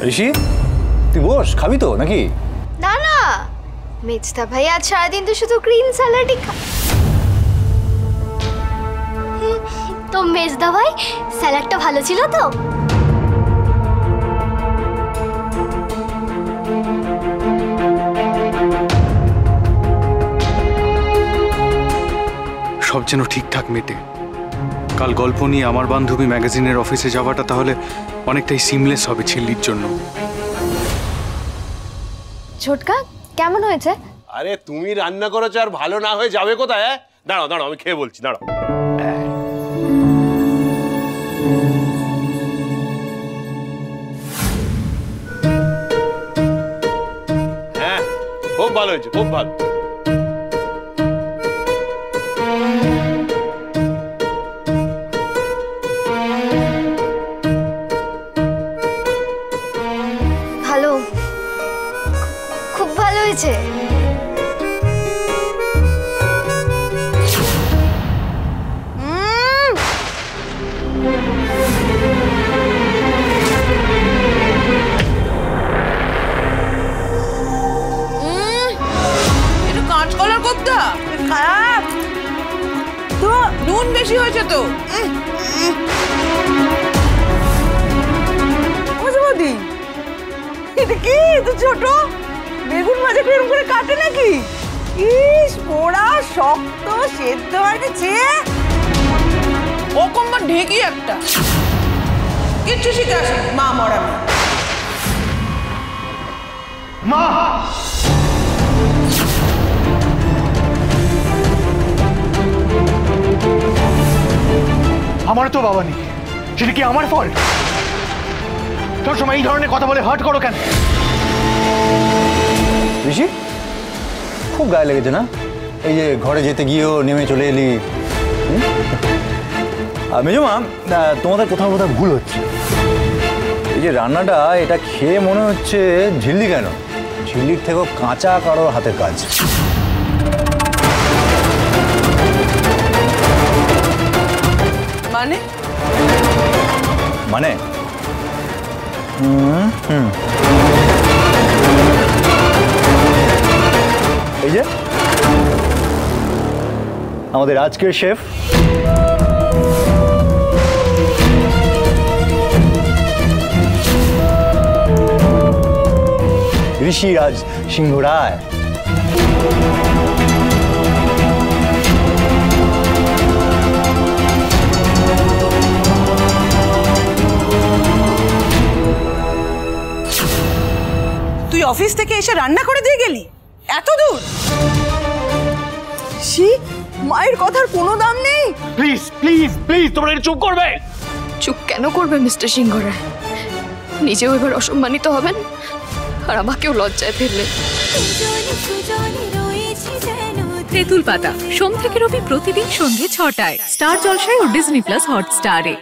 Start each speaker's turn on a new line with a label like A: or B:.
A: ঋষি তুই বস, খাবি তো নাকি?
B: না না, মেজদা ভাই আজ সারাদিন তো শুধু গ্রিন স্যালাডই তো মেজদা ভাই স্যালাডটা ভালো ছিল তো?
C: সব যেন ঠিকঠাক মেটে। কাল গল্প নিয়ে আমার বান্ধবী ম্যাগাজিনের অফিসে যাওয়াটা তাহলে অনেকটাই সিমলেস হবে ছিল্লির জন্য।
B: ছোটকা কেমন হয়েছে?
D: আরে তুমি রান্না করেছো আর ভালো না হয়ে যাবে কোথায়? দাঁড়াও দাঁড়াও, আমি খেয়ে বলছি, দাঁড়াও। হ্যাঁ খুব ভালো হয়েছে, খুব ভালো।
B: ভালো, খুব ভালো হয়েছে।
E: কাঁচকলার কোপ্তা খারাপ তো, নুন বেশি হয়েছে তো। বৌদি এটা কি তো ছোট বেগুন ভাজাটা এরকম করে কাটে নাকি? ইস পোড়া শক্ত সেদ্ধ হয়নি চেয়ে ও কম্বা ঢেকি একটা কিচ্ছু শিখে আসে মা মরা
C: মা আমার তো বাবা নেই, সেটা কি আমার ফল্ট? তোর সময় এই ধরনের কথা বলে হার্ট করো কেন?
A: ঋষি খুব গায়ে লেগেছে না, এই যে ঘরে যেতে গিয়েও নেমে চলে এলি। মেজমা তোমাদের কোথাও কোথাও ভুল হচ্ছে। এই যে রান্নাটা এটা খেয়ে মনে হচ্ছে ঝিল্লি কেন, ঝিল্লির থেকেও কাঁচা কারোর হাতের কাজ।
E: মানে
A: মানে এই যে আমাদের আজকের শেফ ঋষিরাজ সিংহ রায়।
E: তুই অফিস থেকে এসে রান্না করে দিয়ে গেলি এত দূর? মায়ের কথার কোনো দাম নেই।
C: প্লিজ প্লিজ প্লিজ তোমরা একটু চুপ করবে।
F: চুপ কেন করবে মিস্টার সিংহ রায়? নিজেও এবার অসম্মানিত হবেন আর আমাকেও লজ্জায় ফেললেন।
G: তেঁতুল পাতা সোম থেকে রবি প্রতিদিন সন্ধ্যে ৬টায় স্টার জলসায় ও ডিজনি প্লাস হটস্টারে।